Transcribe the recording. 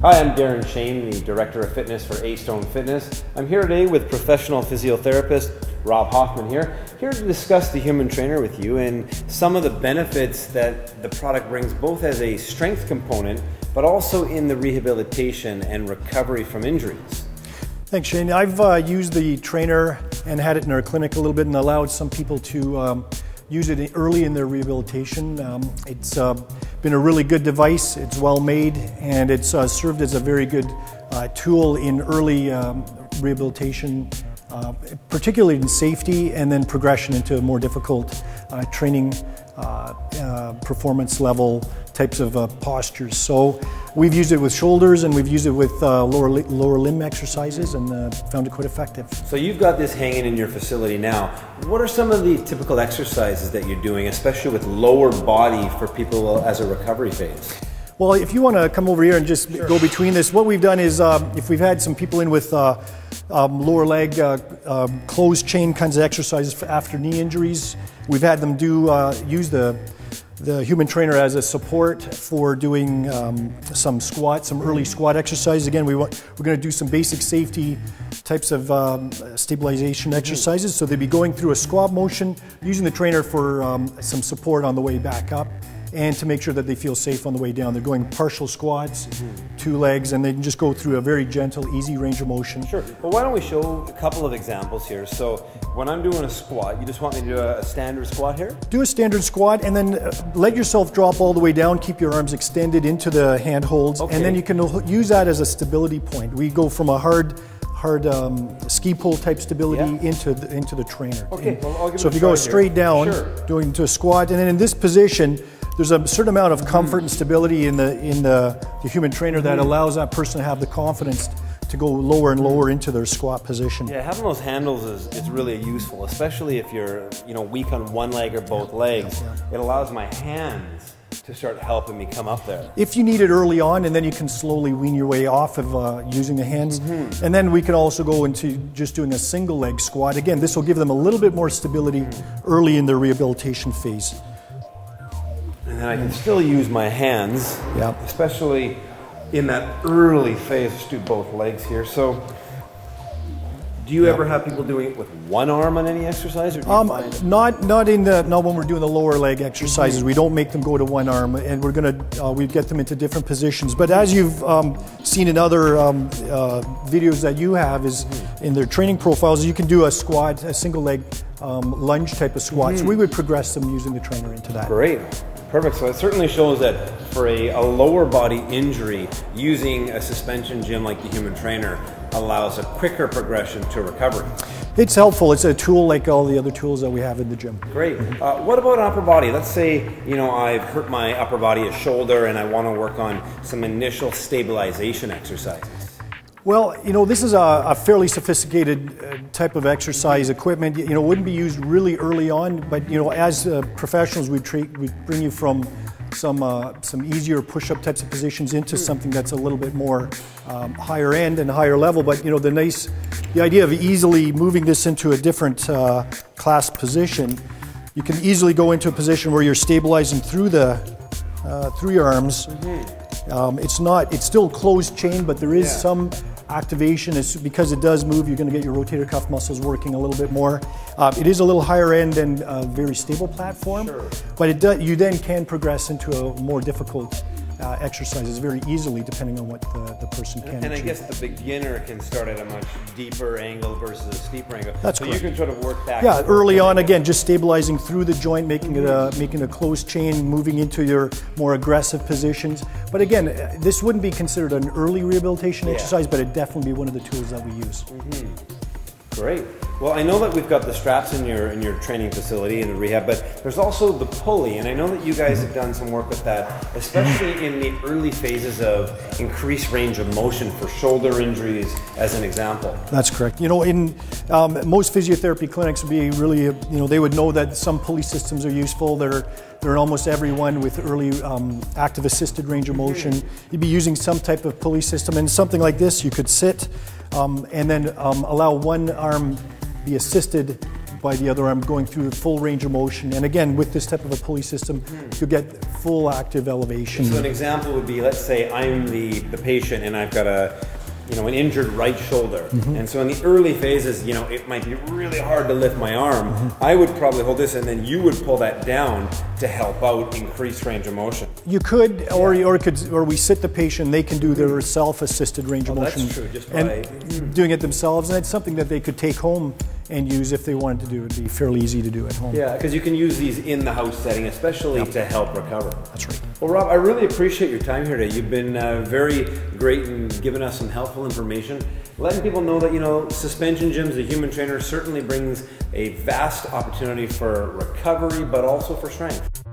Hi, I'm Darren Shane, the Director of Fitness for A-Stone Fitness. I'm here today with professional physiotherapist Rob Hoffman here to discuss the human trainer with you and some of the benefits that the product brings, both as a strength component, but also in the rehabilitation and recovery from injuries. Thanks, Shane. I've used the trainer and had it in our clinic a little bit and allowed some people to use it early in their rehabilitation. It's been a really good device. It's well made, and it's served as a very good tool in early rehabilitation, particularly in safety and then progression into more difficult training performance level types of postures. So we've used it with shoulders and we've used it with lower limb exercises and found it quite effective. So you've got this hanging in your facility now. What are some of the typical exercises that you're doing, especially with lower body for people as a recovery phase? Well, if you want to come over here and just go between this, what we've done is if we've had some people in with lower leg closed chain kinds of exercises after knee injuries, we've had them use the human trainer as a support for doing some squats, some early squat exercises. Again, we're going to do some basic safety types of stabilization exercises. So they'd be going through a squat motion, using the trainer for some support on the way back up, and to make sure that they feel safe on the way down. They're going partial squats, 2 legs, and they can just go through a very gentle, easy range of motion. Sure. Well, why don't we show a couple of examples here. So when I'm doing a squat, you just want me to do a standard squat here? Do a standard squat and then let yourself drop all the way down. Keep your arms extended into the handholds, and then you can use that as a stability point. We go from a hard ski pole type stability into the trainer. Okay. Well, I'll give so if you go straight down, doing to a squat, and then in this position, there's a certain amount of comfort and stability in the human trainer that allows that person to have the confidence to go lower and lower into their squat position. Yeah, having those handles is really useful, especially if you're weak on one leg or both legs. It allows my hands to start helping me come up there. If you need it early on, and then you can slowly wean your way off of using the hands. And then we can also go into just doing a single leg squat. Again, this will give them a little bit more stability early in their rehabilitation phase. And then I can still use my hands, especially in that early phase. Let's do both legs here. So, do you ever have people doing it with one arm on any exercise? Or do you find not when we're doing the lower leg exercises. We don't make them go to one arm, and we get them into different positions. But as you've seen in other videos that you have, is in their training profiles, you can do a squat, a single leg lunge type of squat. So we would progress them using the trainer into that. Great. Perfect. So it certainly shows that for a lower body injury, using a suspension gym like the human trainer allows a quicker progression to recovery. It's helpful. It's a tool like all the other tools that we have in the gym. Great. What about upper body? Let's say, I've hurt my upper body, a shoulder, and I want to work on some initial stabilization exercises. Well, this is a fairly sophisticated type of exercise equipment. It wouldn't be used really early on, but as professionals, we bring you from some easier push-up types of positions into something that's a little bit more higher end and higher level. But the idea of easily moving this into a different class position, you can easily go into a position where you're stabilizing through your arms. It's still closed chain, but there is some activation. Because it does move, you're going to get your rotator cuff muscles working a little bit more. It is a little higher end and a very stable platform, but you then can progress into a more difficult exercises very easily depending on what the person can And achieve. I guess the beginner can start at a much deeper angle versus a steeper angle. That's so correct. You can sort of work back. Yeah, early on, again, just stabilizing through the joint, making a closed chain, moving into your more aggressive positions. But again, this wouldn't be considered an early rehabilitation exercise, but it'd definitely be one of the tools that we use. Great. Well, I know that we've got the straps in your training facility in the rehab, but there's also the pulley, and I know that you guys have done some work with that, especially in the early phases of increased range of motion for shoulder injuries, as an example. That's correct. In most physiotherapy clinics would be really, they would know that some pulley systems are useful. They're in almost every one with early active assisted range of motion. You'd be using some type of pulley system, and something like this, you could sit and then allow one arm be assisted by the other arm, going through the full range of motion. And again, with this type of a pulley system, you get full active elevation. So an example would be, let's say I'm the patient and I've got an injured right shoulder. And so in the early phases, it might be really hard to lift my arm. I would probably hold this and then you would pull that down to help out increased range of motion. You could, or we sit the patient, they can do their self-assisted range of motion. That's true, just by doing it themselves, and it's something that they could take home and use if they wanted to do it. It'd be fairly easy to do at home. Yeah, because you can use these in the house setting, especially to help recover. That's right. Well, Rob, I really appreciate your time here today. You've been very great in giving us some helpful information, letting people know that, suspension gyms, the human trainer certainly brings a vast opportunity for recovery, but also for strength.